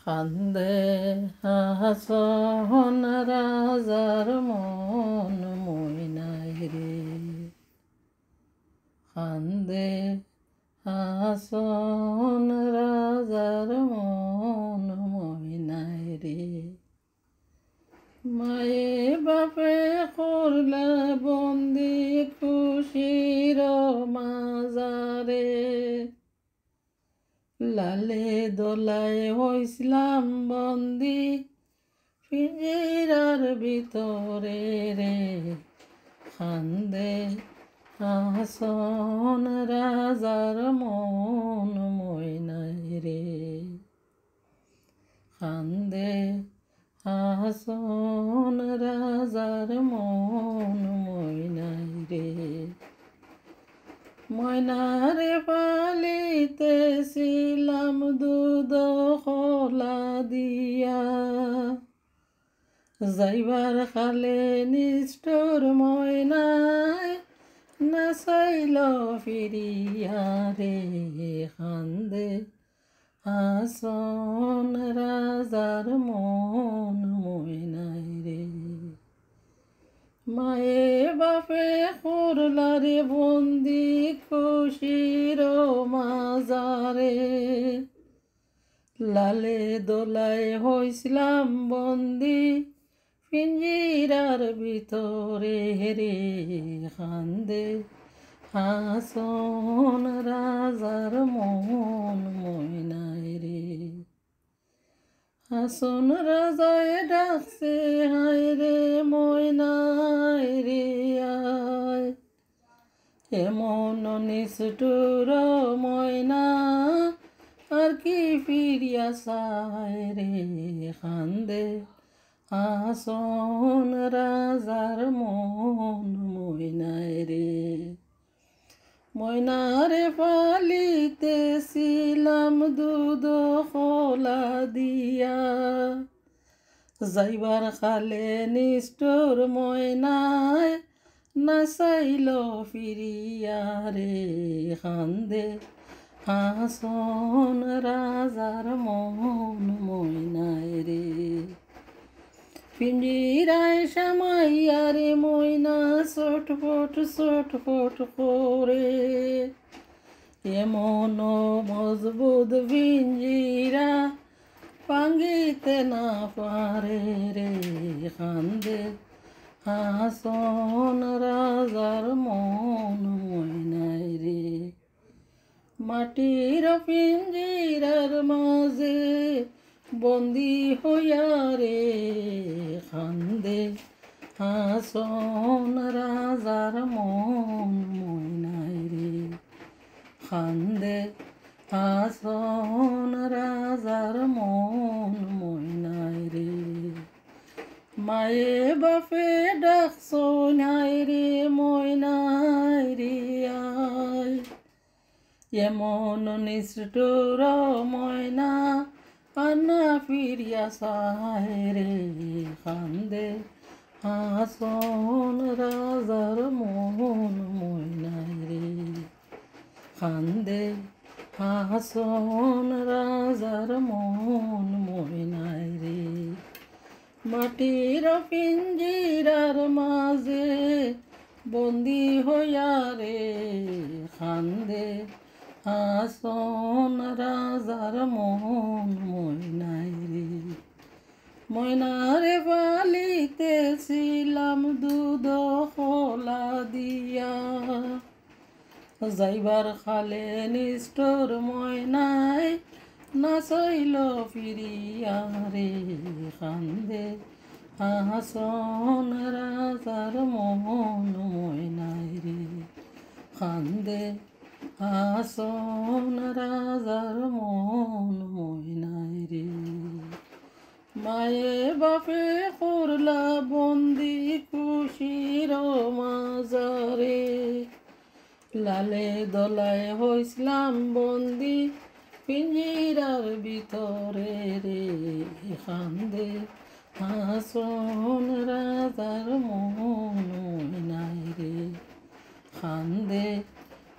কান্দে হাসন রাজার মন ময়নাই রে, কান্দে হাসন রাজার মন ময়নাই রে। মায়ে বাপে করলে বন্দি খুশির মাজারে, লালে দোলায় হইছিলাম বন্দি পিঞ্জিরার ভিতরে রে, কান্দে হাসন রাজার মন ময়নাই রে, কান্দে হাসন রাজার মন ময়নাই রে। ময়নারে পালিতেছিলাম দুধ খোলা দিয়া, যাইবার খালে নিষ্ঠুর ময়নায় নাচাইল ফিরিয়া রে, কান্দে হাসন রাজার মন ময়নাই রে। মায়ে বাপে করলারে বন্দি খুশির মাজারে, লালে দোলায় হইছিলাম বন্দি পিঞ্জিরার ভিতরে রে, কান্দে হাসন রাজার মন ময়নাই রে। হাসন রাজায় ডাকছে হায় রে ময়নাই রে আয়, এমন নিষ্ঠুর ময়না আর কি ফিরিয়া চায় রে, কান্দে হাসন রাজার মন ময়নাই রে। ময়নারে পালিতেছিলাম দুধ খোলা দিয়া, যাইবার খালে নিষ্ঠুর ময়নায় নাচাইল ফিরিয়া রে, কান্দে হাসন রাজার মন ময়নাই রে। পিঞ্জিরায় সামাইয়া রে ময়না ছটফট করে, এমন মজবুত পিঞ্জিরা ভাঙিতে না পারে রে, কান্দে হাসন রাজার মন ময়নাই রে। মাটির পিঞ্জিরার মাঝে বন্দি হইয়া রে, কান্দে হাসন রাজার মন ময়নাই রে, কান্দে হাসন রাজার মন ময়নাই রে। মায়ে বাপে ডাকছো নাই রে ময়নাই রে আয়, এমন নিষ্ঠুর ময়না আনা ফিরিয়া চায় রে, কান্দে হাসন রাজার মন ময়নাই রে, কান্দে হাসন রাজার মন ময়নাই রে। মাটির পিঞ্জিরার মাঝে বন্দি হইয়া রে, কান্দে হাসন রাজার মন ময়নাই রে। ময়নারে পালিতেছিলাম দুধ খোলা দিয়া, যাইবার খালে নিষ্ঠুর ময়নায় নাচাইল ফিরিয়া রে, কান্দে হাসন রাজার মন ময়নাই রে, কান্দে হাসন রাজার মন ময়নাই রে। মায়ে বাপে করলা বন্দি খুশির মাজারে, লালে দোলায় হইছিলাম বন্দি পিঞ্জিরার ভিতরে রে, কান্দে হাসন রাজার মন ময়নাই রে, কান্দে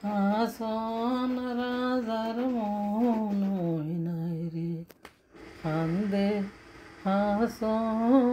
হাসন রাজার মন ময়নাই রে, কান্দে আসন